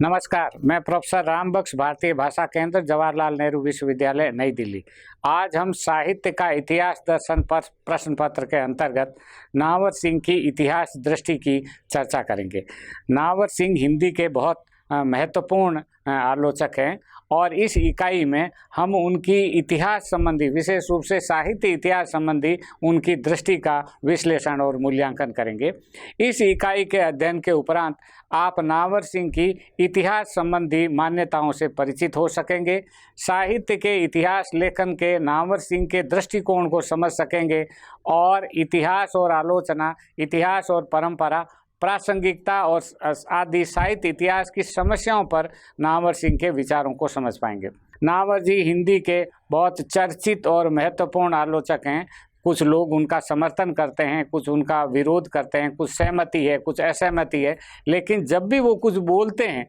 नमस्कार, मैं प्रोफेसर रामबख्श, भारतीय भाषा केंद्र, जवाहरलाल नेहरू विश्वविद्यालय, नई दिल्ली। आज हम साहित्य का इतिहास दर्शन पर प्रश्न पत्र के अंतर्गत नावर सिंह की इतिहास दृष्टि की चर्चा करेंगे। नावर सिंह हिंदी के बहुत महत्वपूर्ण आलोचक हैं और इस इकाई में हम उनकी इतिहास संबंधी, विशेष रूप से साहित्य इतिहास संबंधी उनकी दृष्टि का विश्लेषण और मूल्यांकन करेंगे। इस इकाई के अध्ययन के उपरांत आप नावर सिंह की इतिहास संबंधी मान्यताओं से परिचित हो सकेंगे, साहित्य के इतिहास लेखन के नावर सिंह के दृष्टिकोण को समझ सकेंगे और इतिहास और आलोचना, इतिहास और परंपरा, प्रासंगिकता और आदि साहित्य इतिहास की समस्याओं पर नावर सिंह के विचारों को समझ पाएंगे। नावर जी हिंदी के बहुत चर्चित और महत्वपूर्ण आलोचक हैं। कुछ लोग उनका समर्थन करते हैं, कुछ उनका विरोध करते हैं, कुछ सहमति है, कुछ असहमति है, लेकिन जब भी वो कुछ बोलते हैं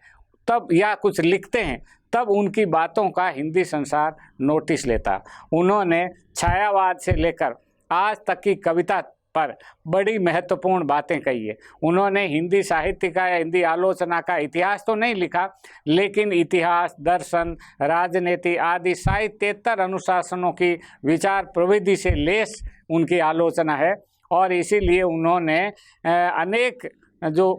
तब या कुछ लिखते हैं तब उनकी बातों का हिंदी संसार नोटिस लेता। उन्होंने छायावाद से लेकर आज तक की कविता पर बड़ी महत्वपूर्ण बातें कही है। उन्होंने हिंदी साहित्य का या हिंदी आलोचना का इतिहास तो नहीं लिखा, लेकिन इतिहास, दर्शन, राजनीति आदि साहित्येतर अनुशासनों की विचार प्रविधि से लेस उनकी आलोचना है और इसीलिए उन्होंने अनेक जो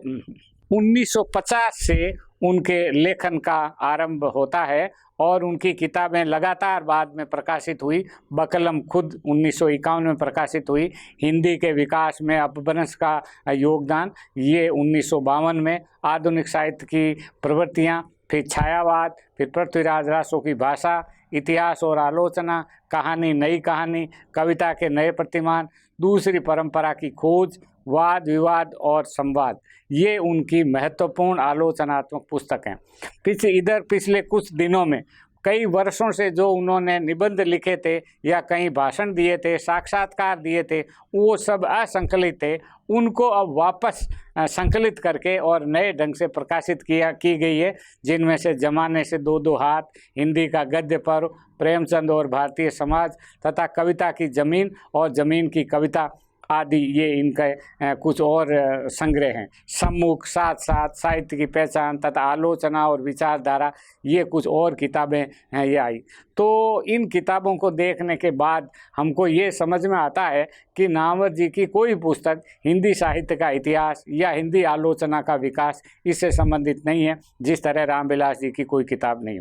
1950 से उनके लेखन का आरंभ होता है और उनकी किताबें लगातार बाद में प्रकाशित हुई। बकलम खुद 1951 में प्रकाशित हुई। हिंदी के विकास में अपभ्रंश का योगदान, ये 1952 में। आधुनिक साहित्य की प्रवृत्तियाँ, फिर छायावाद, फिर पृथ्वीराज रासो की भाषा, इतिहास और आलोचना, कहानी, नई कहानी, कविता के नए प्रतिमान, दूसरी परंपरा की खोज, वाद विवाद और संवाद, ये उनकी महत्वपूर्ण आलोचनात्मक पुस्तक हैं। पिछले कुछ दिनों में कई वर्षों से जो उन्होंने निबंध लिखे थे या कहीं भाषण दिए थे, साक्षात्कार दिए थे, वो सब असंकलित थे। उनको अब वापस संकलित करके और नए ढंग से प्रकाशित की गई है, जिनमें से जमाने से दो दो हाथ, हिंदी का गद्य पर्व, प्रेमचंद और भारतीय समाज तथा कविता की जमीन और जमीन की कविता आदि, ये इनके कुछ और संग्रह हैं। सम्मुख, साथ साथ, साहित्य की पहचान तथा आलोचना और विचारधारा, ये कुछ और किताबें हैं ये आई। तो इन किताबों को देखने के बाद हमको ये समझ में आता है कि नावर जी की कोई पुस्तक हिंदी साहित्य का इतिहास या हिंदी आलोचना का विकास इससे संबंधित नहीं है, जिस तरह रामविलास जी की कोई किताब नहीं।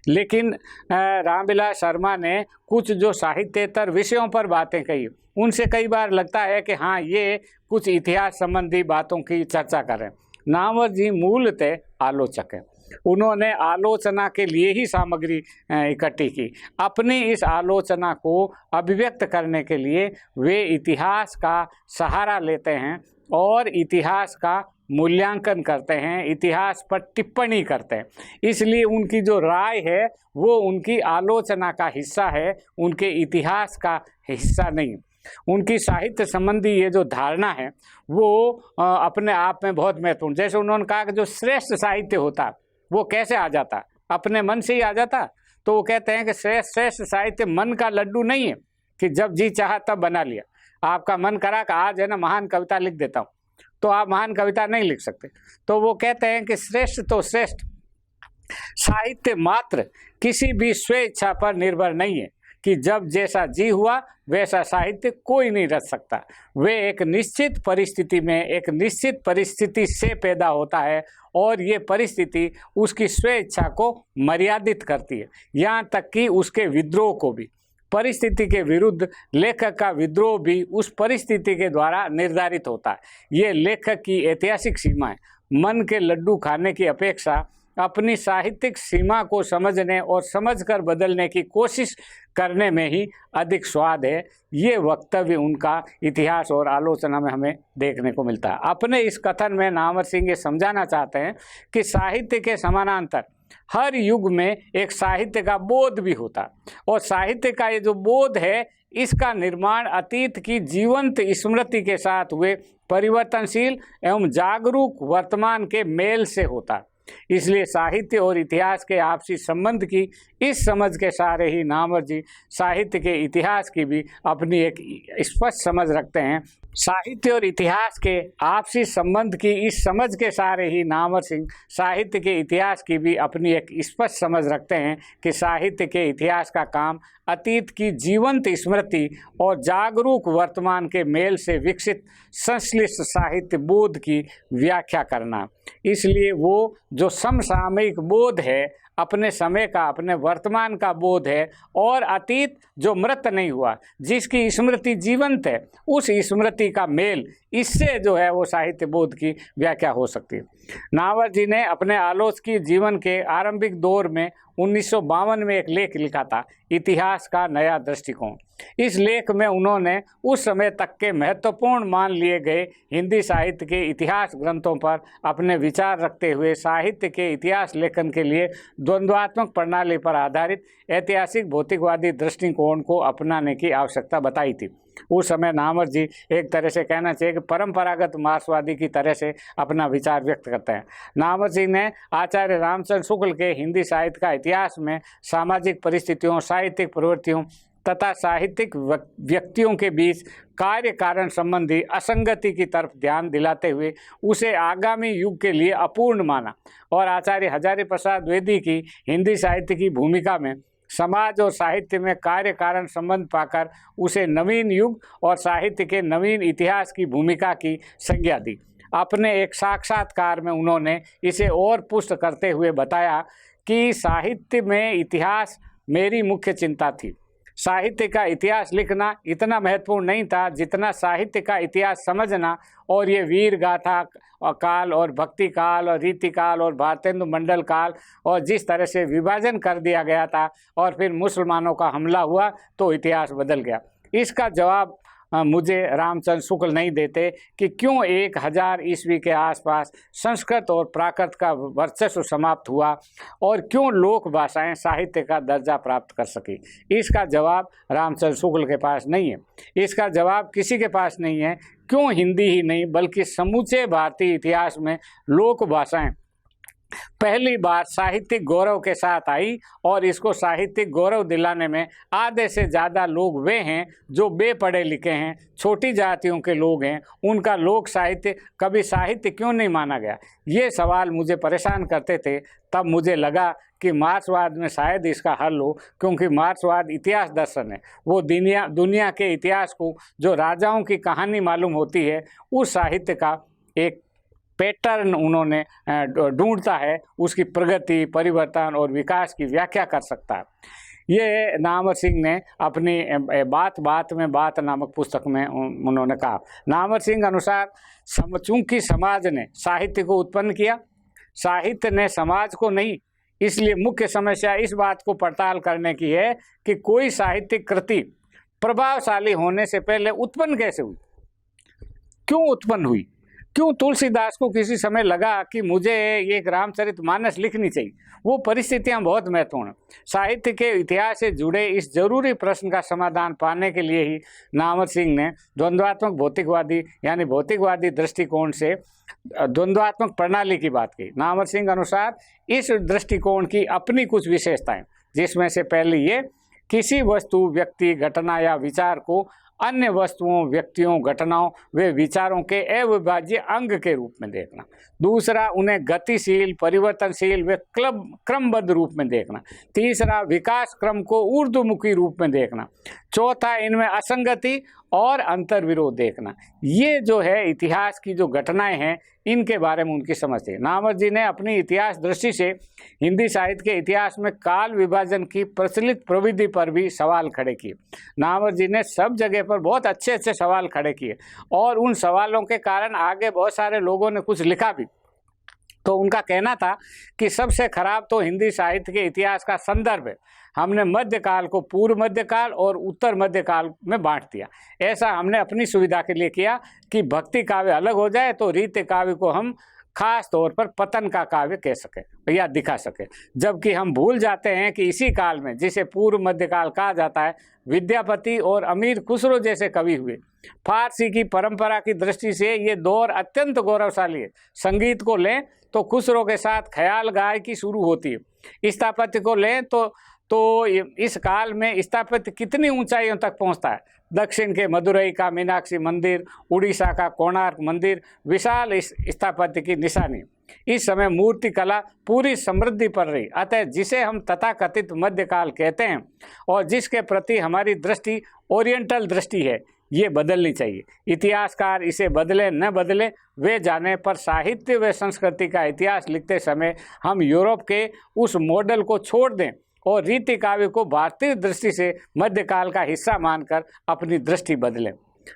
लेकिन रामविलास शर्मा ने कुछ जो साहित्येतर विषयों पर बातें कही, उनसे कई बार लगता है कि हाँ, ये कुछ इतिहास संबंधी बातों की चर्चा कर रहे हैं। नावर जी मूलतः आलोचक हैं। उन्होंने आलोचना के लिए ही सामग्री इकट्ठी की। अपनी इस आलोचना को अभिव्यक्त करने के लिए वे इतिहास का सहारा लेते हैं और इतिहास का मूल्यांकन करते हैं, इतिहास पर टिप्पणी करते हैं। इसलिए उनकी जो राय है वो उनकी आलोचना का हिस्सा है, उनके इतिहास का हिस्सा नहीं। उनकी साहित्य संबंधी ये जो धारणा है वो अपने आप में बहुत महत्वपूर्ण। जैसे उन्होंने कहा कि जो श्रेष्ठ साहित्य होता वो कैसे आ जाता, अपने मन से ही आ जाता। तो वो कहते हैं कि श्रेष्ठ साहित्य मन का लड्डू नहीं है कि जब जी चाहा तब बना लिया। आपका मन करा कि आज है ना महान कविता लिख देता हूँ, तो आप महान कविता नहीं लिख सकते। तो वो कहते हैं कि श्रेष्ठ तो श्रेष्ठ साहित्य मात्र किसी भी स्वेच्छा पर निर्भर नहीं है कि जब जैसा जी हुआ वैसा साहित्य कोई नहीं रच सकता। वे एक निश्चित परिस्थिति में, एक निश्चित परिस्थिति से पैदा होता है और ये परिस्थिति उसकी स्वेच्छा को मर्यादित करती है, यहाँ तक कि उसके विद्रोह को भी। परिस्थिति के विरुद्ध लेखक का विद्रोह भी उस परिस्थिति के द्वारा निर्धारित होता है। ये लेखक की ऐतिहासिक सीमा है। मन के लड्डू खाने की अपेक्षा अपनी साहित्यिक सीमा को समझने और समझकर बदलने की कोशिश करने में ही अधिक स्वाद है। ये वक्तव्य उनका इतिहास और आलोचना में हमें देखने को मिलता है। अपने इस कथन में नावर सिंह ये समझाना चाहते हैं कि साहित्य के समानांतर हर युग में एक साहित्य का बोध भी होता और साहित्य का ये जो बोध है, इसका निर्माण अतीत की जीवंत स्मृति के साथ हुए परिवर्तनशील एवं जागरूक वर्तमान के मेल से होता है। इसलिए साहित्य और इतिहास के आपसी संबंध की इस समझ के सहारे ही नामवर जी साहित्य के इतिहास की भी अपनी एक स्पष्ट समझ रखते हैं। साहित्य और इतिहास के आपसी संबंध की इस समझ के सहारे ही नामवर सिंह साहित्य के इतिहास की भी अपनी एक स्पष्ट समझ रखते हैं कि साहित्य के इतिहास का काम अतीत की जीवंत स्मृति और जागरूक वर्तमान के मेल से विकसित संश्लिष्ट साहित्य बोध की व्याख्या करना। इसलिए वो जो समसामयिक बोध है, अपने समय का, अपने वर्तमान का बोध है, और अतीत जो मृत नहीं हुआ, जिसकी स्मृति जीवंत है, उस स्मृति का मेल, इससे जो है वो साहित्य बोध की व्याख्या हो सकती है। नामवर जी ने अपने आलोचकीय जीवन के आरंभिक दौर में 1952 में एक लेख लिखा था, इतिहास का नया दृष्टिकोण। इस लेख में उन्होंने उस समय तक के महत्वपूर्ण मान लिए गए हिंदी साहित्य के इतिहास ग्रंथों पर अपने विचार रखते हुए साहित्य के इतिहास लेखन के लिए द्वंद्वात्मक प्रणाली पर आधारित ऐतिहासिक भौतिकवादी दृष्टिकोण को अपनाने की आवश्यकता बताई थी। उस समय नामवर जी एक तरह से कहना चाहिए कि परंपरागत मार्क्सवादी की तरह से अपना विचार व्यक्त करते हैं। नामवर जी ने आचार्य रामचंद्र शुक्ल के हिंदी साहित्य का इतिहास में सामाजिक परिस्थितियों, साहित्यिक प्रवृत्तियों तथा साहित्यिक व्यक्तियों के बीच कार्य कारण संबंधी असंगति की तरफ ध्यान दिलाते हुए उसे आगामी युग के लिए अपूर्ण माना और आचार्य हजारी प्रसाद द्विवेदी की हिंदी साहित्य की भूमिका में समाज और साहित्य में कार्य कारण संबंध पाकर उसे नवीन युग और साहित्य के नवीन इतिहास की भूमिका की संज्ञा दी। अपने एक साक्षात्कार में उन्होंने इसे और पुष्ट करते हुए बताया कि साहित्य में इतिहास मेरी मुख्य चिंता थी। साहित्य का इतिहास लिखना इतना महत्वपूर्ण नहीं था जितना साहित्य का इतिहास समझना, और ये वीर गाथा काल और भक्ति काल और रीति काल और भारतेंदु मंडल काल, और जिस तरह से विभाजन कर दिया गया था और फिर मुसलमानों का हमला हुआ तो इतिहास बदल गया। इसका जवाब मुझे रामचंद्र शुक्ल नहीं देते कि क्यों 1000 ईस्वी के आसपास संस्कृत और प्राकृत का वर्चस्व समाप्त हुआ और क्यों लोक भाषाएं साहित्य का दर्जा प्राप्त कर सकी। इसका जवाब रामचंद्र शुक्ल के पास नहीं है। इसका जवाब किसी के पास नहीं है। क्यों हिंदी ही नहीं बल्कि समूचे भारतीय इतिहास में लोक भाषाएं पहली बार साहित्यिक गौरव के साथ आई, और इसको साहित्यिक गौरव दिलाने में आधे से ज़्यादा लोग वे हैं जो बेपढ़े लिखे हैं, छोटी जातियों के लोग हैं। उनका लोक साहित्य कभी साहित्य क्यों नहीं माना गया? ये सवाल मुझे परेशान करते थे। तब मुझे लगा कि मार्क्सवाद में शायद इसका हल हो, क्योंकि मार्क्सवाद इतिहास दर्शन है। वो दुनिया के इतिहास को, जो राजाओं की कहानी मालूम होती है, उस साहित्य का एक पैटर्न उन्होंने ढूंढता है, उसकी प्रगति, परिवर्तन और विकास की व्याख्या कर सकता है। ये नामवर सिंह ने अपनी बात बात में बात नामक पुस्तक में उन्होंने कहा। नामवर सिंह अनुसार चूंकि समाज ने साहित्य को उत्पन्न किया, साहित्य ने समाज को नहीं, इसलिए मुख्य समस्या इस बात को पड़ताल करने की है कि कोई साहित्यिक कृति प्रभावशाली होने से पहले उत्पन्न कैसे हुई, क्यों उत्पन्न हुई। क्यों तुलसीदास को किसी समय लगा कि मुझे एक रामचरितमानस लिखनी चाहिए। वो परिस्थितियां बहुत महत्वपूर्ण हैं। साहित्य के इतिहास से जुड़े इस जरूरी प्रश्न का समाधान पाने के लिए ही नामवर सिंह ने द्वंद्वात्मक भौतिकवादी यानी भौतिकवादी दृष्टिकोण से द्वंद्वात्मक प्रणाली की बात की। नामवर सिंह अनुसार इस दृष्टिकोण की अपनी कुछ विशेषताएं, जिसमें से पहली ये, किसी वस्तु, व्यक्ति, घटना या विचार को अन्य वस्तुओं, व्यक्तियों, घटनाओं वे विचारों के अविभाज्य अंग के रूप में देखना। दूसरा, उन्हें गतिशील, परिवर्तनशील व क्रमबद्ध रूप में देखना। तीसरा, विकास क्रम को ऊर्ध्वमुखी रूप में देखना। चौथा, इनमें असंगति और अंतर्विरोध देखना। ये जो है इतिहास की जो घटनाएं हैं, इनके बारे में उनकी समझ थी। नामवर जी ने अपनी इतिहास दृष्टि से हिंदी साहित्य के इतिहास में काल विभाजन की प्रचलित प्रविधि पर भी सवाल खड़े किए। नामवर जी ने सब जगह पर बहुत अच्छे अच्छे सवाल खड़े किए, और उन सवालों के कारण आगे बहुत सारे लोगों ने कुछ लिखा भी। तो उनका कहना था कि सबसे खराब तो हिंदी साहित्य के इतिहास का संदर्भ है। हमने मध्यकाल को पूर्व मध्यकाल और उत्तर मध्यकाल में बांट दिया। ऐसा हमने अपनी सुविधा के लिए किया कि भक्ति काव्य अलग हो जाए तो रीति काव्य को हम खास तौर पर पतन का काव्य कह सके या दिखा सके। जबकि हम भूल जाते हैं कि इसी काल में, जिसे पूर्व मध्यकाल कहा जाता है, विद्यापति और अमीर खुसरो जैसे कवि हुए। फारसी की परंपरा की दृष्टि से ये दौर अत्यंत गौरवशाली है। संगीत को लें तो खुसरो के साथ ख्याल गायकी शुरू होती है। स्थापत्य को लें तो इस काल में स्थापत्य कितनी ऊंचाइयों तक पहुंचता है। दक्षिण के मदुरई का मीनाक्षी मंदिर, उड़ीसा का कोणार्क मंदिर विशाल इस स्थापत्य की निशानी। इस समय मूर्ति कला पूरी समृद्धि पर रही। अतः जिसे हम तथाकथित मध्यकाल कहते हैं और जिसके प्रति हमारी दृष्टि ओरिएंटल दृष्टि है, ये बदलनी चाहिए। इतिहासकार इसे बदले न बदले वे जाने, पर साहित्य व संस्कृति का इतिहास लिखते समय हम यूरोप के उस मॉडल को छोड़ दें और रीति काव्य को भारतीय दृष्टि से मध्यकाल का हिस्सा मानकर अपनी दृष्टि बदलें।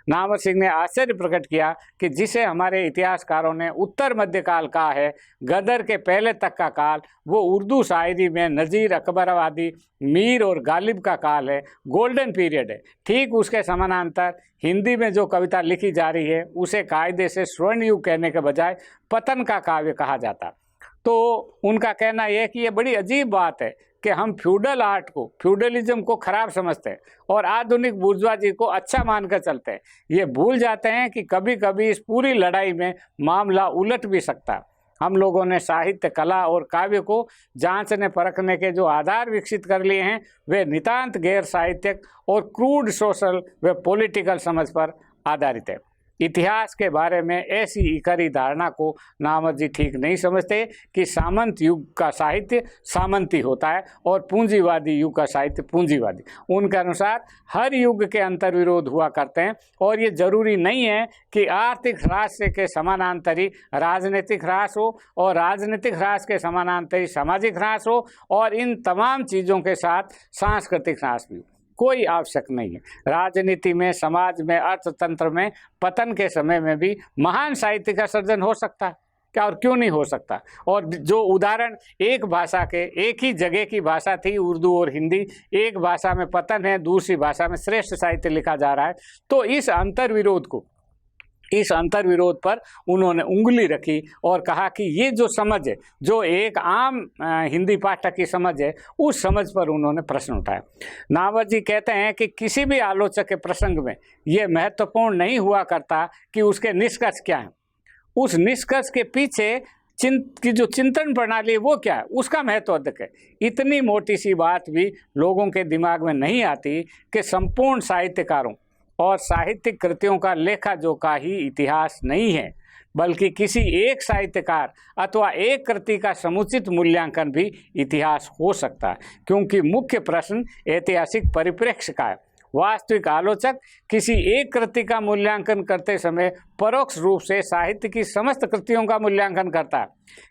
नामवर सिंह ने आश्चर्य प्रकट किया कि जिसे हमारे इतिहासकारों ने उत्तर मध्यकाल कहा है, गदर के पहले तक का काल, वो उर्दू शायरी में नज़ीर, अकबराबादी, मीर और गालिब का काल है, गोल्डन पीरियड है। ठीक उसके समानांतर हिंदी में जो कविता लिखी जा रही है उसे कायदे से स्वर्ण युग कहने के बजाय पतन का काव्य कहा जाता। तो उनका कहना यह है कि ये बड़ी अजीब बात है कि हम फ्यूडल आर्ट को, फ्यूडलिज्म को खराब समझते हैं और आधुनिक बुर्जुआजी को अच्छा मानकर चलते हैं। ये भूल जाते हैं कि कभी कभी इस पूरी लड़ाई में मामला उलट भी सकता है। हम लोगों ने साहित्य, कला और काव्य को जांचने परखने के जो आधार विकसित कर लिए हैं, वे नितांत गैर साहित्यिक और क्रूड सोशल व पॉलिटिकल समझ पर आधारित है। इतिहास के बारे में ऐसी इकरी धारणा को नामवर जी ठीक नहीं समझते कि सामंत युग का साहित्य सामंती होता है और पूंजीवादी युग का साहित्य पूंजीवादी। उनके अनुसार हर युग के अंतर्विरोध हुआ करते हैं और ये जरूरी नहीं है कि आर्थिक ह्रास के समानांतरी राजनीतिक ह्रास हो और राजनीतिक ह्रास के समानांतरी सामाजिक ह्रास हो और इन तमाम चीज़ों के साथ सांस्कृतिक ह्रास भी हो। कोई आवश्यक नहीं है। राजनीति में, समाज में, अर्थतंत्र में पतन के समय में भी महान साहित्य का सर्जन हो सकता है क्या, और क्यों नहीं हो सकता। और जो उदाहरण एक भाषा के, एक ही जगह की भाषा थी उर्दू और हिंदी, एक भाषा में पतन है, दूसरी भाषा में श्रेष्ठ साहित्य लिखा जा रहा है, तो इस अंतर्विरोध पर उन्होंने उंगली रखी और कहा कि ये जो समझ है, जो एक आम हिंदी पाठक की समझ है, उस समझ पर उन्होंने प्रश्न उठाया। नामवर जी कहते हैं कि किसी भी आलोचक के प्रसंग में ये महत्वपूर्ण नहीं हुआ करता कि उसके निष्कर्ष क्या हैं, उस निष्कर्ष के पीछे की जो चिंतन प्रणाली है वो क्या है, उसका महत्व अधिक है। इतनी मोटी सी बात भी लोगों के दिमाग में नहीं आती कि संपूर्ण साहित्यकारों और साहित्यिक कृतियों का लेखा जोखा ही इतिहास नहीं है, बल्कि किसी एक साहित्यकार अथवा एक कृति का समुचित मूल्यांकन भी इतिहास हो सकता है। क्योंकि मुख्य प्रश्न ऐतिहासिक परिप्रेक्ष्य का है। वास्तविक आलोचक किसी एक कृति का मूल्यांकन करते समय परोक्ष रूप से साहित्य की समस्त कृतियों का मूल्यांकन करता है।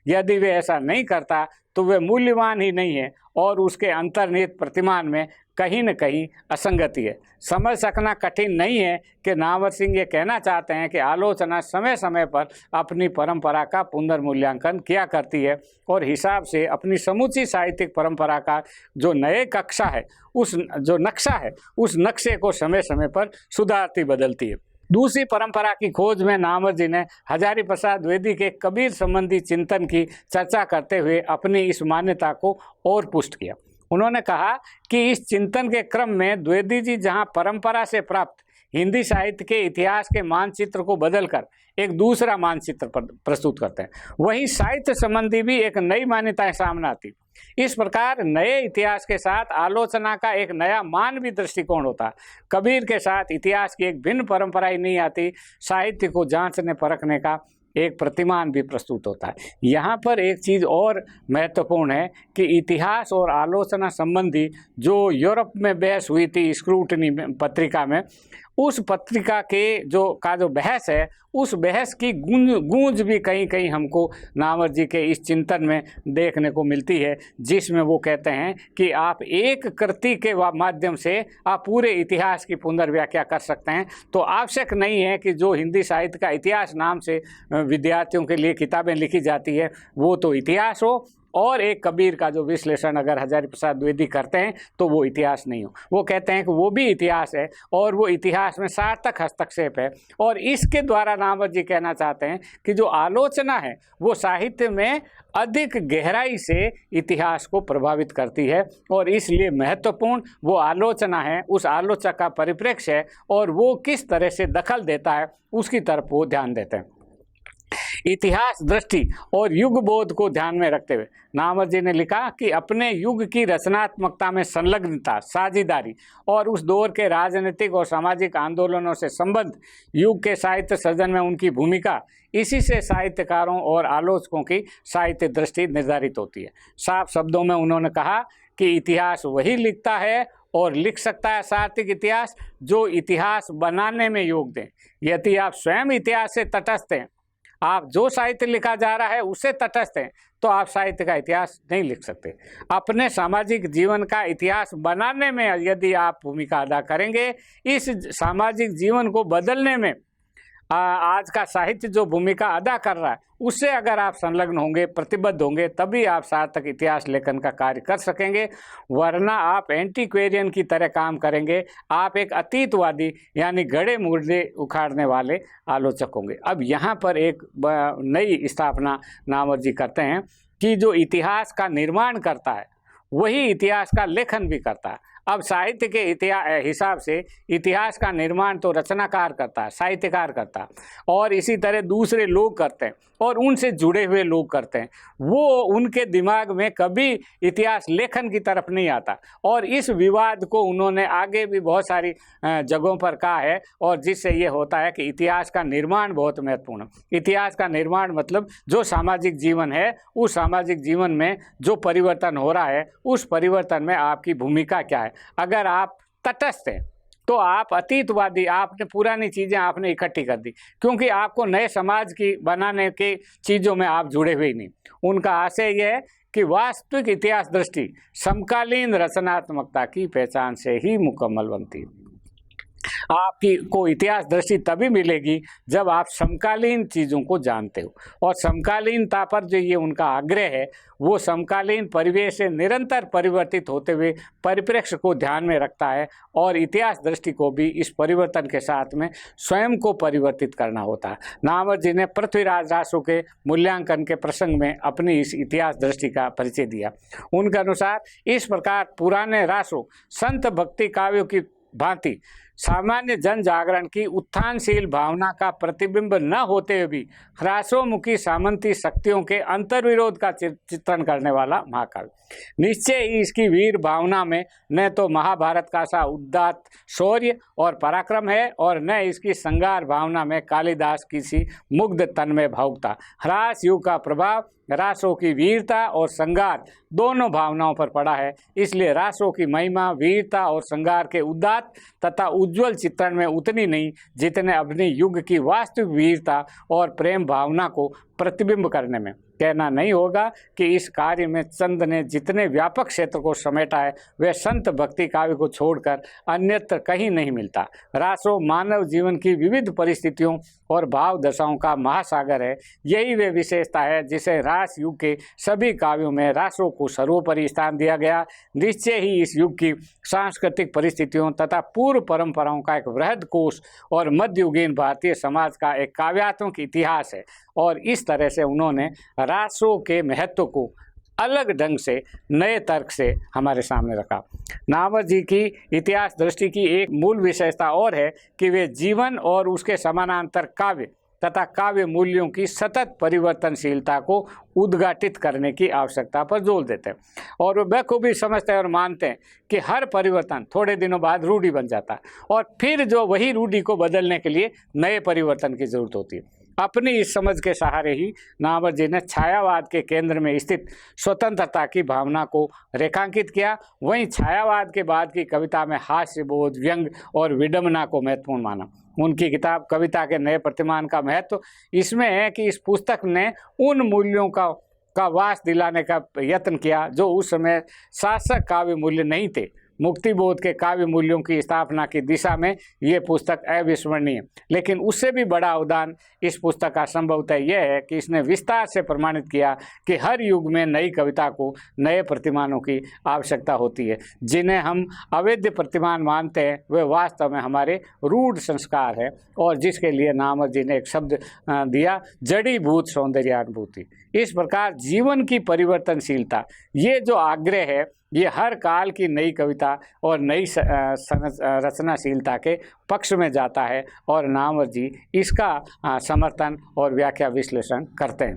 यदि वे ऐसा नहीं करता तो वे मूल्यवान ही नहीं है और उसके अंतर्निहित प्रतिमान में कहीं न कहीं असंगति है। समझ सकना कठिन नहीं है कि नामवर सिंह ये कहना चाहते हैं कि आलोचना समय समय पर अपनी परंपरा का पुनर्मूल्यांकन किया करती है और हिसाब से अपनी समूची साहित्यिक परंपरा का जो नए कक्षा है, जो नक्शा है, उस नक्शे को समय समय पर सुधारती बदलती है। दूसरी परंपरा की खोज में नामवर जी ने हजारी प्रसाद द्विवेदी के कबीर संबंधी चिंतन की चर्चा करते हुए अपनी इस मान्यता को और पुष्ट किया। उन्होंने कहा कि इस चिंतन के क्रम में द्विवेदी जी जहां परंपरा से प्राप्त हिंदी साहित्य के इतिहास के मानचित्र को बदलकर एक दूसरा मानचित्र प्रस्तुत करते हैं, वहीं साहित्य संबंधी भी एक नई मान्यताएं सामने आती। इस प्रकार नए इतिहास के साथ आलोचना का एक नया मानवीय दृष्टिकोण होता। कबीर के साथ इतिहास की एक भिन्न परंपरा ही नहीं आती, साहित्य को जांचने परखने का एक प्रतिमान भी प्रस्तुत होता है। यहाँ पर एक चीज़ और महत्वपूर्ण है कि इतिहास और आलोचना संबंधी जो यूरोप में बहस हुई थी स्क्रूटनी पत्रिका में, उस पत्रिका के जो बहस है, उस बहस की गूंज भी कहीं कहीं हमको नामवर जी के इस चिंतन में देखने को मिलती है, जिसमें वो कहते हैं कि आप एक कृति के माध्यम से आप पूरे इतिहास की पुनर्व्याख्या कर सकते हैं। तो आवश्यक नहीं है कि जो हिंदी साहित्य का इतिहास नाम से विद्यार्थियों के लिए किताबें लिखी जाती है वो तो इतिहास हो, और एक कबीर का जो विश्लेषण अगर हजारी प्रसाद द्विवेदी करते हैं तो वो इतिहास नहीं हो। वो कहते हैं कि वो भी इतिहास है और वो इतिहास में सार्थक हस्तक्षेप है। और इसके द्वारा नामवर जी कहना चाहते हैं कि जो आलोचना है वो साहित्य में अधिक गहराई से इतिहास को प्रभावित करती है और इसलिए महत्वपूर्ण वो आलोचना है, उस आलोचक का परिप्रेक्ष्य है और वो किस तरह से दखल देता है उसकी तरफ वो ध्यान देते हैं। इतिहास दृष्टि और युग बोध को ध्यान में रखते हुए नामवर जी ने लिखा कि अपने युग की रचनात्मकता में संलग्नता, साझेदारी और उस दौर के राजनीतिक और सामाजिक आंदोलनों से संबंध, युग के साहित्य सृजन में उनकी भूमिका, इसी से साहित्यकारों और आलोचकों की साहित्य दृष्टि निर्धारित होती है। साफ शब्दों में उन्होंने कहा कि इतिहास वही लिखता है और लिख सकता है साहित्यिक इतिहास जो इतिहास बनाने में योग दें। यदि आप स्वयं इतिहास से तटस्थ हैं, आप जो साहित्य लिखा जा रहा है उससे तटस्थ हैं, तो आप साहित्य का इतिहास नहीं लिख सकते। अपने सामाजिक जीवन का इतिहास बनाने में यदि आप भूमिका अदा करेंगे, इस सामाजिक जीवन को बदलने में आज का साहित्य जो भूमिका अदा कर रहा है उससे अगर आप संलग्न होंगे, प्रतिबद्ध होंगे, तभी आप सार्थक इतिहास लेखन का कार्य कर सकेंगे। वरना आप एंटीक्वेरियन की तरह काम करेंगे, आप एक अतीतवादी यानी गड़े मुर्दे उखाड़ने वाले आलोचक होंगे। अब यहाँ पर एक नई स्थापना नामवर जी करते हैं कि जो इतिहास का निर्माण करता है वही इतिहास का लेखन भी करता है। अब साहित्य के हिसाब से इतिहास का निर्माण तो रचनाकार करता है, साहित्यकार करता है, और इसी तरह दूसरे लोग करते हैं और उनसे जुड़े हुए लोग करते हैं। वो उनके दिमाग में कभी इतिहास लेखन की तरफ नहीं आता और इस विवाद को उन्होंने आगे भी बहुत सारी जगहों पर कहा है और जिससे ये होता है कि इतिहास का निर्माण बहुत महत्वपूर्ण है। इतिहास का निर्माण मतलब जो सामाजिक जीवन है उस सामाजिक जीवन में जो परिवर्तन हो रहा है उस परिवर्तन में आपकी भूमिका क्या है। अगर आप तटस्थ हैं तो आप अतीतवादी, आपने पुरानी चीज़ें आपने इकट्ठी कर दी क्योंकि आपको नए समाज की बनाने के चीज़ों में आप जुड़े हुए नहीं। उनका आशय यह है कि वास्तविक इतिहास दृष्टि समकालीन रचनात्मकता की पहचान से ही मुकम्मल बनती है। आपकी को इतिहास दृष्टि तभी मिलेगी जब आप समकालीन चीज़ों को जानते हो और समकालीनता पर जो ये उनका आग्रह है वो समकालीन परिवेश से निरंतर परिवर्तित होते हुए परिप्रेक्ष्य को ध्यान में रखता है और इतिहास दृष्टि को भी इस परिवर्तन के साथ में स्वयं को परिवर्तित करना होता है। नामवर जी ने पृथ्वीराज रासो के मूल्यांकन के प्रसंग में अपनी इस इतिहास दृष्टि का परिचय दिया। उनके अनुसार इस प्रकार पुराने रासो संत भक्ति काव्यों की भांति सामान्य जन जागरण की उत्थानशील भावना का प्रतिबिंब न होते हुए भी ह्रासोमुखी सामंती शक्तियों के अंतर्विरोध का चित्रण करने वाला महाकाव्य। निश्चय ही इसकी वीर भावना में न तो महाभारत का सा उदात्त शौर्य और पराक्रम है और न इसकी संगार भावना में कालिदास की सी मुग्ध तन्मय भावुकता। ह्रास युग का प्रभाव रासों की वीरता और संगार दोनों भावनाओं पर पड़ा है, इसलिए रासों की महिमा वीरता और संगार के उदात्त तथा उज्जवल चित्रण में उतनी नहीं जितने अपने युग की वास्तविक वीरता और प्रेम भावना को प्रतिबिंब करने में। कहना नहीं होगा कि इस कार्य में चंद ने जितने व्यापक क्षेत्र को समेटा है वह संत भक्ति काव्य को छोड़कर अन्यत्र कहीं नहीं मिलता। रासो मानव जीवन की विविध परिस्थितियों और भाव दशाओं का महासागर है। यही वे विशेषता है जिसे रास युग के सभी काव्यों में रासों को सर्वोपरि स्थान दिया गया। निश्चय ही इस युग की सांस्कृतिक परिस्थितियों तथा पूर्व परंपराओं का एक वृहद कोश और मध्ययुगीन भारतीय समाज का एक काव्यात्मक इतिहास है और इस तरह से उन्होंने रासों के महत्व को अलग ढंग से नए तर्क से हमारे सामने रखा। नामवर जी की इतिहास दृष्टि की एक मूल विशेषता और है कि वे जीवन और उसके समानांतर काव्य तथा काव्य मूल्यों की सतत परिवर्तनशीलता को उद्घाटित करने की आवश्यकता पर जोर देते हैं और वे बखूबी समझते हैं और मानते हैं कि हर परिवर्तन थोड़े दिनों बाद रूढ़ि बन जाता है और फिर जो वही रूढ़ि को बदलने के लिए नए परिवर्तन की जरूरत होती है। अपनी इस समझ के सहारे ही नामवर जी ने छायावाद के केंद्र में स्थित स्वतंत्रता की भावना को रेखांकित किया। वहीं छायावाद के बाद की कविता में हास्यबोध, व्यंग और विडंबना को महत्वपूर्ण माना। उनकी किताब कविता के नए प्रतिमान का महत्व इसमें है कि इस पुस्तक ने उन मूल्यों का वास दिलाने का यत्न किया जो उस समय शासक काव्य मूल्य नहीं थे। मुक्तिबोध के काव्य मूल्यों की स्थापना की दिशा में ये पुस्तक अविस्मरणीय। लेकिन उससे भी बड़ा अवदान इस पुस्तक का संभवतः यह है कि इसने विस्तार से प्रमाणित किया कि हर युग में नई कविता को नए प्रतिमानों की आवश्यकता होती है। जिन्हें हम अवैध प्रतिमान मानते हैं वे वास्तव में हमारे रूढ़ संस्कार है, और जिसके लिए नामवर जी ने एक शब्द दिया, जड़ीभूत सौंदर्यानुभूति। इस प्रकार जीवन की परिवर्तनशीलता, ये जो आग्रह है, ये हर काल की नई कविता और नई रचनाशीलता के पक्ष में जाता है, और नामवर जी इसका समर्थन और व्याख्या विश्लेषण करते हैं।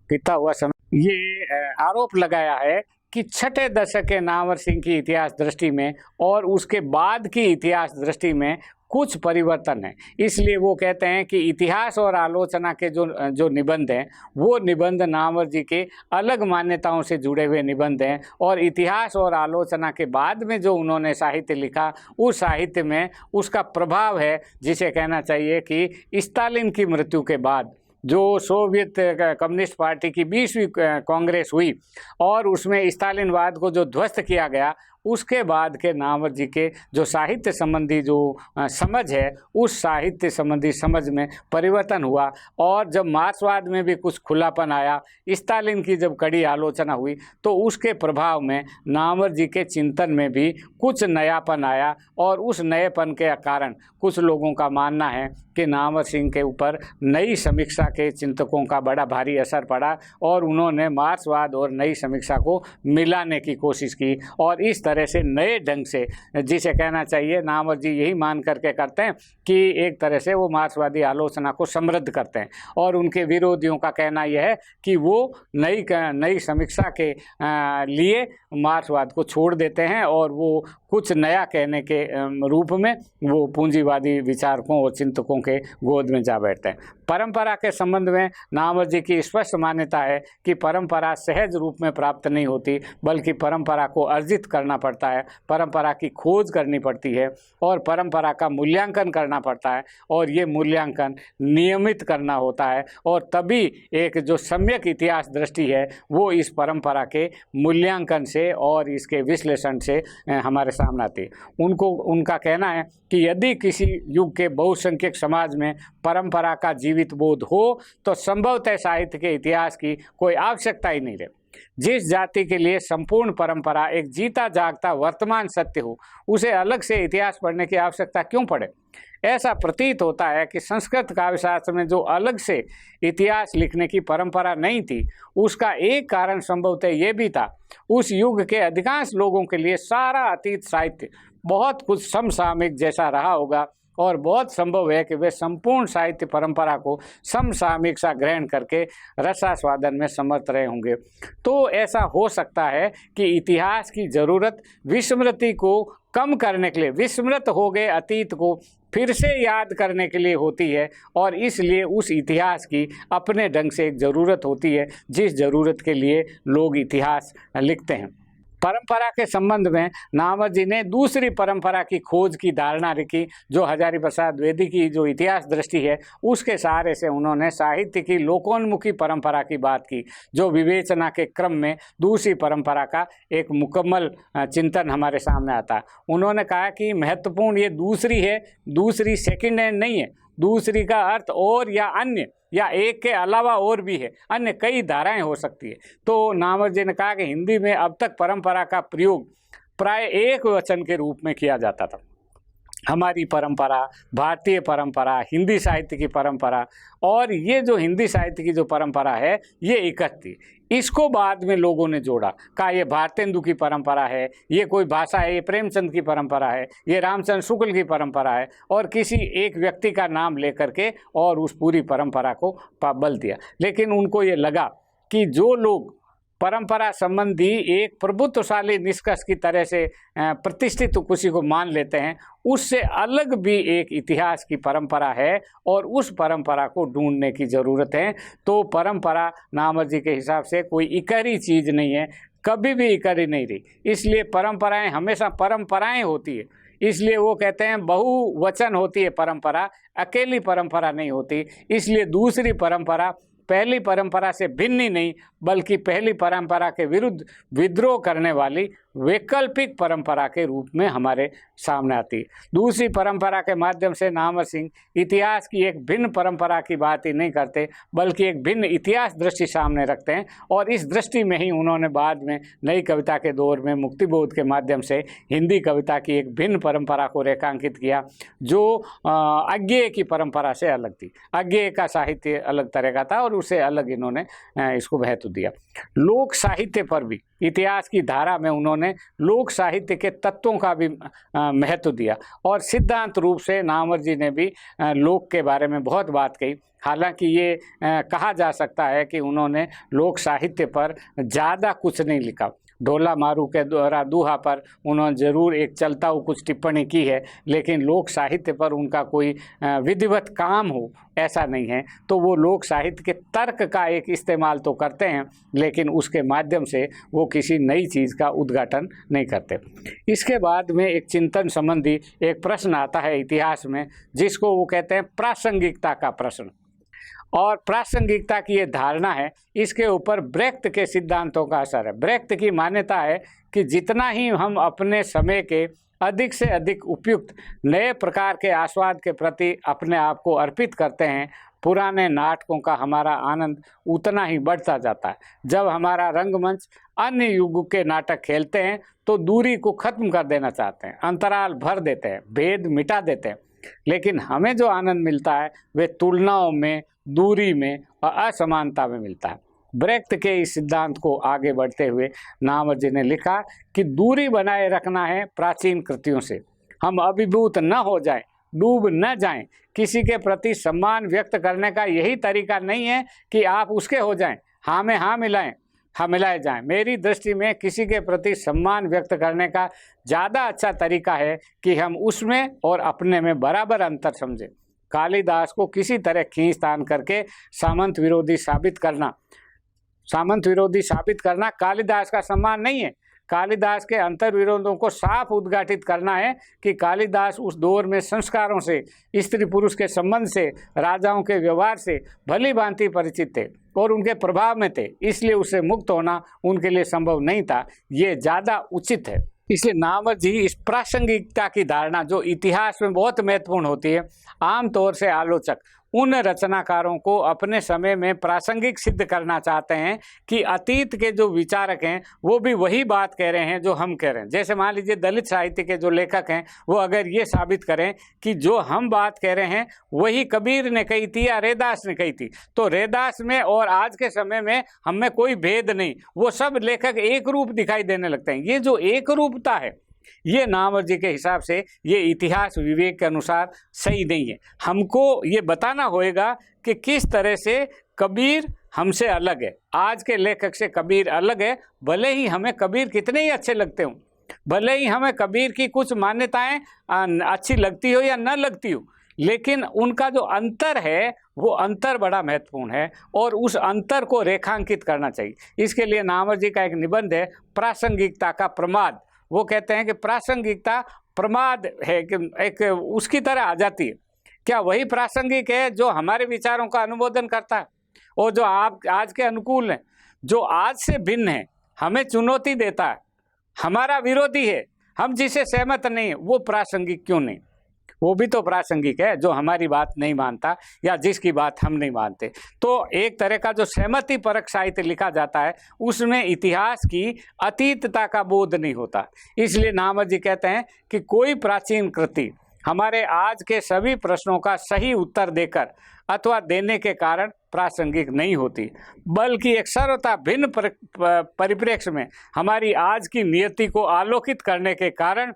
बीता हुआ समय ये आरोप लगाया है कि छठे दशक के नामवर सिंह की इतिहास दृष्टि में और उसके बाद की इतिहास दृष्टि में कुछ परिवर्तन है। इसलिए वो कहते हैं कि इतिहास और आलोचना के जो निबंध हैं, वो निबंध नामवर जी के अलग मान्यताओं से जुड़े हुए निबंध हैं, और इतिहास और आलोचना के बाद में जो उन्होंने साहित्य लिखा, उस साहित्य में उसका प्रभाव है, जिसे कहना चाहिए कि स्टालिन की मृत्यु के बाद जो सोवियत कम्युनिस्ट पार्टी की 20वीं कांग्रेस हुई और उसमें स्टालिनवाद को जो ध्वस्त किया गया, उसके बाद के नामवर जी के जो साहित्य संबंधी जो समझ है, उस साहित्य संबंधी समझ में परिवर्तन हुआ। और जब मार्क्सवाद में भी कुछ खुलापन आया, स्टालिन की जब कड़ी आलोचना हुई, तो उसके प्रभाव में नामवर जी के चिंतन में भी कुछ नयापन आया, और उस नएपन के कारण कुछ लोगों का मानना है कि नामवर सिंह के ऊपर नई समीक्षा के चिंतकों का बड़ा भारी असर पड़ा, और उन्होंने मार्क्सवाद और नई समीक्षा को मिलाने की कोशिश की, और इस तरह से नए ढंग से, जिसे कहना चाहिए नामवर जी यही मान करके करते हैं कि एक तरह से वो मार्क्सवादी आलोचना को समृद्ध करते हैं, और उनके विरोधियों का कहना यह है कि वो नई समीक्षा के लिए मार्क्सवाद को छोड़ देते हैं, और वो कुछ नया कहने के रूप में वो पूंजीवादी विचारकों और चिंतकों के गोद में जा बैठते हैं। परंपरा के संबंध में नामवर जी की स्पष्ट मान्यता है कि परंपरा सहज रूप में प्राप्त नहीं होती, बल्कि परंपरा को अर्जित करना पड़ता है, परंपरा की खोज करनी पड़ती है, और परंपरा का मूल्यांकन करना पड़ता है, और ये मूल्यांकन नियमित करना होता है, और तभी एक जो सम्यक इतिहास दृष्टि है वो इस परंपरा के मूल्यांकन से और इसके विश्लेषण से हमारे सामने आती है। उनका कहना है कि यदि किसी युग के बहुसंख्यक समाज में परंपरा का जीवित बोध हो तो संभवतः साहित्य के इतिहास की कोई आवश्यकता ही नहीं रहे। जिस जाति के लिए संपूर्ण परंपरा एक जीता जागता वर्तमान सत्य हो, उसे अलग से इतिहास पढ़ने की आवश्यकता क्यों पड़े? ऐसा प्रतीत होता है कि संस्कृत काव्यशास्त्र में जो अलग से इतिहास लिखने की परंपरा नहीं थी, उसका एक कारण संभवतः ये भी था, उस युग के अधिकांश लोगों के लिए सारा अतीत साहित्य बहुत कुछ समसामयिक जैसा रहा होगा, और बहुत संभव है कि वे संपूर्ण साहित्य परंपरा को समसामयिक सा ग्रहण करके रसास्वादन में समर्थ रहे होंगे। तो ऐसा हो सकता है कि इतिहास की ज़रूरत विस्मृति को कम करने के लिए, विस्मृत हो गए अतीत को फिर से याद करने के लिए होती है, और इसलिए उस इतिहास की अपने ढंग से एक ज़रूरत होती है, जिस ज़रूरत के लिए लोग इतिहास लिखते हैं। परंपरा के संबंध में नामवर जी ने दूसरी परंपरा की खोज की धारणा रखी, जो हजारी प्रसाद द्विवेदी की जो इतिहास दृष्टि है, उसके सहारे से उन्होंने साहित्य की लोकोन्मुखी परंपरा की बात की, जो विवेचना के क्रम में दूसरी परंपरा का एक मुकम्मल चिंतन हमारे सामने आता है। उन्होंने कहा कि महत्वपूर्ण ये दूसरी है, दूसरी सेकेंड हैंड नहीं है, दूसरी का अर्थ और या अन्य या एक के अलावा और भी है, अन्य कई धाराएं हो सकती है। तो नामवर जी ने कहा कि हिंदी में अब तक परंपरा का प्रयोग प्राय एक वचन के रूप में किया जाता था। हमारी परंपरा, भारतीय परंपरा, हिंदी साहित्य की परंपरा, और ये जो हिंदी साहित्य की जो परंपरा है ये इकट्ठ थी। इसको बाद में लोगों ने जोड़ा, कहा ये भारतेंदु की परंपरा है, ये कोई भाषा है, ये प्रेमचंद की परंपरा है, ये रामचंद्र शुक्ल की परंपरा है, और किसी एक व्यक्ति का नाम लेकर के और उस पूरी परंपरा को बल दिया। लेकिन उनको ये लगा कि जो लोग परंपरा संबंधी एक प्रभुत्वशाली निष्कर्ष की तरह से प्रतिष्ठित किसी को मान लेते हैं, उससे अलग भी एक इतिहास की परंपरा है, और उस परंपरा को ढूंढने की ज़रूरत है। तो परंपरा नामवर जी के हिसाब से कोई इकरी चीज़ नहीं है, कभी भी इकरी नहीं रही। इसलिए परंपराएं हमेशा परंपराएं होती है, इसलिए वो कहते हैं बहुवचन होती है परंपरा, अकेली परंपरा नहीं होती। इसलिए दूसरी परंपरा पहली परंपरा से भिन्न ही नहीं बल्कि पहली परंपरा के विरुद्ध विद्रोह करने वाली वैकल्पिक परंपरा के रूप में हमारे सामने आती है। दूसरी परंपरा के माध्यम से नामवर सिंह इतिहास की एक भिन्न परंपरा की बात ही नहीं करते बल्कि एक भिन्न इतिहास दृष्टि सामने रखते हैं, और इस दृष्टि में ही उन्होंने बाद में नई कविता के दौर में मुक्तिबोध के माध्यम से हिंदी कविता की एक भिन्न परंपरा को रेखांकित किया जो अज्ञेय की परंपरा से अलग थी। अज्ञेय का साहित्य अलग तरह का था और उसे अलग इन्होंने इसको महत्व दिया। लोक साहित्य पर भी इतिहास की धारा में उन्होंने लोक साहित्य के तत्वों का भी महत्व दिया, और सिद्धांत रूप से नामवर जी ने भी लोक के बारे में बहुत बात कही। हालांकि ये कहा जा सकता है कि उन्होंने लोक साहित्य पर ज़्यादा कुछ नहीं लिखा। ढोला मारू के द्वारा दूहा पर उन्होंने ज़रूर एक चलता हुआ कुछ टिप्पणी की है, लेकिन लोक साहित्य पर उनका कोई विधिवत काम हो ऐसा नहीं है। तो वो लोक साहित्य के तर्क का एक इस्तेमाल तो करते हैं, लेकिन उसके माध्यम से वो किसी नई चीज़ का उद्घाटन नहीं करते। इसके बाद में एक चिंतन संबंधी एक प्रश्न आता है इतिहास में, जिसको वो कहते हैं प्रासंगिकता का प्रश्न। और प्रासंगिकता की ये धारणा है, इसके ऊपर ब्रेख्त के सिद्धांतों का असर है। ब्रेख्त की मान्यता है कि जितना ही हम अपने समय के अधिक से अधिक उपयुक्त नए प्रकार के आस्वाद के प्रति अपने आप को अर्पित करते हैं, पुराने नाटकों का हमारा आनंद उतना ही बढ़ता जाता है। जब हमारा रंगमंच अन्य युग के नाटक खेलते हैं तो दूरी को खत्म कर देना चाहते हैं, अंतराल भर देते हैं, भेद मिटा देते हैं, लेकिन हमें जो आनंद मिलता है वे तुलनाओं में, दूरी में और असमानता में मिलता है। ब्रेख्त के इस सिद्धांत को आगे बढ़ते हुए नामवर जी ने लिखा कि दूरी बनाए रखना है प्राचीन कृतियों से। हम अभिभूत न हो जाएं, डूब न जाएं। किसी के प्रति सम्मान व्यक्त करने का यही तरीका नहीं है कि आप उसके हो जाएं, हाँ में हाँ मिलाएं, हाँ मिलाए जाएं। मेरी दृष्टि में किसी के प्रति सम्मान व्यक्त करने का ज़्यादा अच्छा तरीका है कि हम उसमें और अपने में बराबर अंतर समझें। कालिदास को किसी तरह खींचतान करके सामंत विरोधी साबित करना कालिदास का सम्मान नहीं है। कालिदास के अंतर विरोधों को साफ उद्घाटित करना है कि कालिदास उस दौर में संस्कारों से, स्त्री पुरुष के संबंध से, राजाओं के व्यवहार से भली भांति परिचित थे और उनके प्रभाव में थे, इसलिए उससे मुक्त होना उनके लिए संभव नहीं था। ये ज़्यादा उचित है। इसलिए नामवर जी इस प्रासंगिकता की धारणा जो इतिहास में बहुत महत्वपूर्ण होती है, आमतौर से आलोचक उन रचनाकारों को अपने समय में प्रासंगिक सिद्ध करना चाहते हैं कि अतीत के जो विचारक हैं वो भी वही बात कह रहे हैं जो हम कह रहे हैं। जैसे मान लीजिए दलित साहित्य के जो लेखक हैं वो अगर ये साबित करें कि जो हम बात कह रहे हैं वही कबीर ने कही थी या रैदास ने कही थी, तो रैदास में और आज के समय में हम में कोई भेद नहीं, वो सब लेखक एक रूप दिखाई देने लगते हैं। ये जो एक रूपता है ये नामवर जी के हिसाब से ये इतिहास विवेक के अनुसार सही नहीं है। हमको ये बताना होगा कि किस तरह से कबीर हमसे अलग है, आज के लेखक से कबीर अलग है। भले ही हमें कबीर कितने ही अच्छे लगते हों, भले ही हमें कबीर की कुछ मान्यताएं अच्छी लगती हो या न लगती हो, लेकिन उनका जो अंतर है वो अंतर बड़ा महत्वपूर्ण है और उस अंतर को रेखांकित करना चाहिए। इसके लिए नामवर जी का एक निबंध है प्रासंगिकता का प्रमाद। वो कहते हैं कि प्रासंगिकता प्रमाद है कि एक उसकी तरह आ जाती है। क्या वही प्रासंगिक है जो हमारे विचारों का अनुमोदन करता है और जो आप आज के अनुकूल है, जो आज से भिन्न है, हमें चुनौती देता है, हमारा विरोधी है, हम जिसे सहमत नहीं है, वो प्रासंगिक क्यों नहीं? वो भी तो प्रासंगिक है जो हमारी बात नहीं मानता या जिसकी बात हम नहीं मानते। तो एक तरह का जो सहमति परक साहित्य लिखा जाता है उसमें इतिहास की अतीतता का बोध नहीं होता। इसलिए नामवर जी कहते हैं कि कोई प्राचीन कृति हमारे आज के सभी प्रश्नों का सही उत्तर देकर अथवा देने के कारण प्रासंगिक नहीं होती, बल्कि एक सर्वथा भिन्न परिप्रेक्ष्य में हमारी आज की नियति को आलोकित करने के कारण,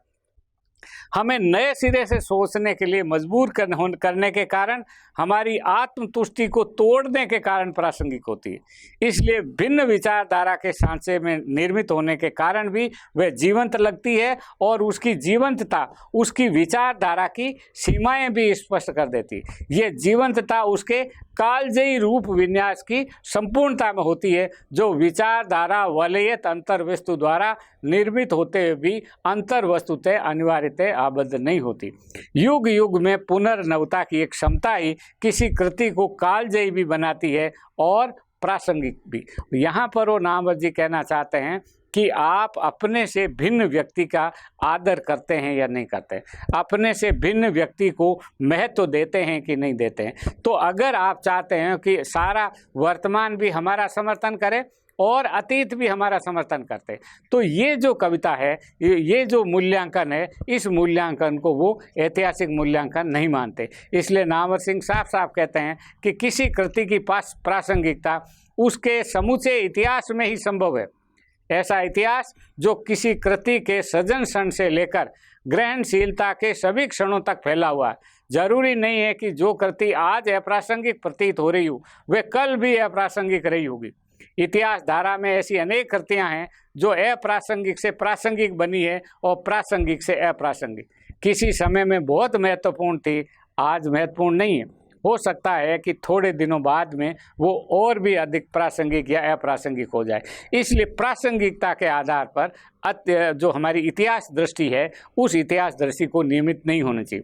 हमें नए सिरे से सोचने के लिए मजबूर करने के कारण, हमारी आत्मतुष्टि को तोड़ने के कारण प्रासंगिक होती है। इसलिए भिन्न विचारधारा के सांचे में निर्मित होने के कारण भी वह जीवंत लगती है और उसकी जीवंतता उसकी विचारधारा की सीमाएं भी स्पष्ट कर देती है। ये जीवंतता उसके कालजयी रूप विन्यास की संपूर्णता में होती है, जो विचारधारा वलयित अंतर्वस्तु द्वारा निर्मित होते हुए भी अंतर्वस्तुतः अनिवार्यतः आबद्ध नहीं होती। युग युग में पुनर्नवता की एक क्षमता ही किसी कृति को कालजयी भी बनाती है और प्रासंगिक भी। यहाँ पर वो नामवर जी कहना चाहते हैं कि आप अपने से भिन्न व्यक्ति का आदर करते हैं या नहीं करते, अपने से भिन्न व्यक्ति को महत्व देते हैं कि नहीं देते हैं। तो अगर आप चाहते हैं कि सारा वर्तमान भी हमारा समर्थन करे और अतीत भी हमारा समर्थन करते, तो ये जो कविता है, ये जो मूल्यांकन है, इस मूल्यांकन को वो ऐतिहासिक मूल्यांकन नहीं मानते। इसलिए नामवर सिंह साफ साफ कहते हैं कि किसी कृति की प्रासंगिकता उसके समूचे इतिहास में ही संभव है। ऐसा इतिहास जो किसी कृति के सृजन क्षण से लेकर ग्रहणशीलता के सभी क्षणों तक फैला हुआ है। जरूरी नहीं है कि जो कृति आज अप्रासंगिक प्रतीत हो रही हो वे कल भी अप्रासंगिक रही होगी। इतिहास धारा में ऐसी अनेक कृतियां हैं जो अप्रासंगिक से प्रासंगिक बनी है और प्रासंगिक से अप्रासंगिक। किसी समय में बहुत महत्वपूर्ण थी, आज महत्वपूर्ण नहीं है। हो सकता है कि थोड़े दिनों बाद में वो और भी अधिक प्रासंगिक या अप्रासंगिक हो जाए। इसलिए प्रासंगिकता के आधार पर जो हमारी इतिहास दृष्टि है, उस इतिहास दृष्टि को नियमित नहीं होना चाहिए।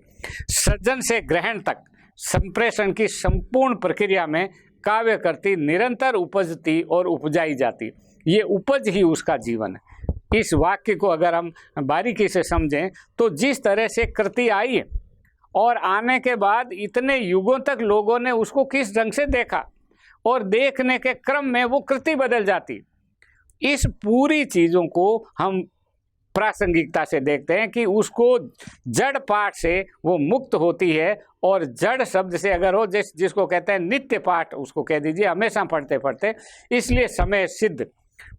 सृजन से ग्रहण तक संप्रेषण की संपूर्ण प्रक्रिया में काव्य कृति निरंतर उपजती और उपजाई जाती, ये उपज ही उसका जीवन है। इस वाक्य को अगर हम बारीकी से समझें तो जिस तरह से कृति आई है और आने के बाद इतने युगों तक लोगों ने उसको किस ढंग से देखा और देखने के क्रम में वो कृति बदल जाती, इस पूरी चीज़ों को हम प्रासंगिकता से देखते हैं कि उसको जड़ पाठ से वो मुक्त होती है। और जड़ शब्द से अगर हो जिसको कहते हैं नित्य पाठ, उसको कह दीजिए हमेशा पढ़ते पढ़ते, इसलिए समय सिद्ध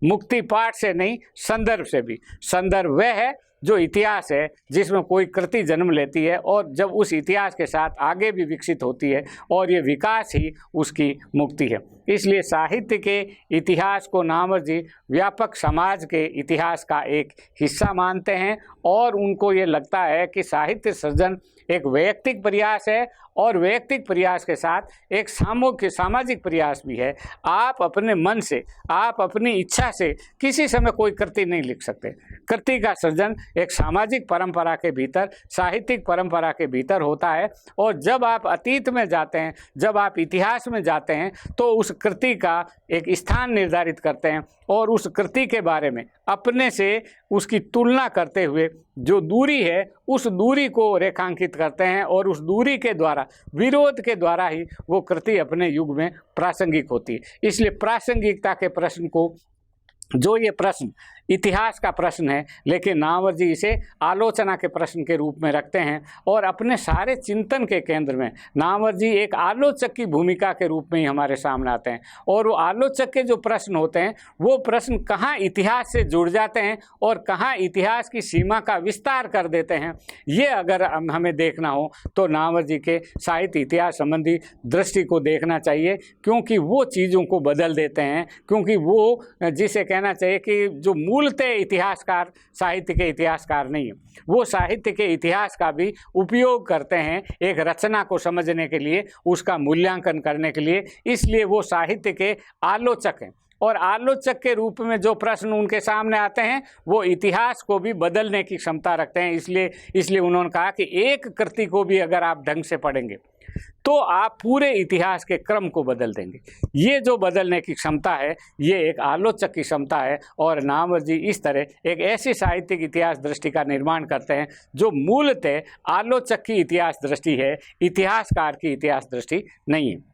मुक्ति पाठ से नहीं संदर्भ से भी। संदर्भ वह है जो इतिहास है जिसमें कोई कृति जन्म लेती है और जब उस इतिहास के साथ आगे भी विकसित होती है, और ये विकास ही उसकी मुक्ति है। इसलिए साहित्य के इतिहास को नामवर जी व्यापक समाज के इतिहास का एक हिस्सा मानते हैं और उनको ये लगता है कि साहित्य सृजन एक वैयक्तिक प्रयास है और वैयक्तिक प्रयास के साथ एक सामाजिक प्रयास भी है। आप अपने मन से, आप अपनी इच्छा से किसी समय कोई कृति नहीं लिख सकते। कृति का सृजन एक सामाजिक परंपरा के भीतर, साहित्यिक परंपरा के भीतर होता है। और जब आप अतीत में जाते हैं, जब आप इतिहास में जाते हैं, तो उस कृति का एक स्थान निर्धारित करते हैं और उस कृति के बारे में अपने से उसकी तुलना करते हुए जो दूरी है, उस दूरी को रेखांकित करते हैं और उस दूरी के द्वारा, विरोध के द्वारा ही वो कृति अपने युग में प्रासंगिक होती है। इसलिए प्रासंगिकता के प्रश्न को, जो ये प्रश्न इतिहास का प्रश्न है, लेकिन नामवर जी इसे आलोचना के प्रश्न के रूप में रखते हैं और अपने सारे चिंतन के केंद्र में नामवर जी एक आलोचक की भूमिका के रूप में ही हमारे सामने आते हैं। और वो आलोचक के जो प्रश्न होते हैं, वो प्रश्न कहाँ इतिहास से जुड़ जाते हैं और कहाँ इतिहास की सीमा का विस्तार कर देते हैं, ये अगर हमें देखना हो तो नामवर जी के साहित्य इतिहास संबंधी दृष्टि को देखना चाहिए, क्योंकि वो चीज़ों को बदल देते हैं। क्योंकि वो, जिसे कहना चाहिए कि जो मूलतः इतिहासकार साहित्य के इतिहासकार नहीं है, वो साहित्य के इतिहास का भी उपयोग करते हैं एक रचना को समझने के लिए, उसका मूल्यांकन करने के लिए। इसलिए वो साहित्य के आलोचक हैं और आलोचक के रूप में जो प्रश्न उनके सामने आते हैं वो इतिहास को भी बदलने की क्षमता रखते हैं। इसलिए उन्होंने कहा कि एक कृति को भी अगर आप ढंग से पढ़ेंगे तो आप पूरे इतिहास के क्रम को बदल देंगे। ये जो बदलने की क्षमता है, ये एक आलोचक की क्षमता है। और नामवर जी इस तरह एक ऐसी साहित्यिक इतिहास दृष्टि का निर्माण करते हैं जो मूलतः आलोचक की इतिहास दृष्टि है, इतिहासकार की इतिहास दृष्टि नहीं है।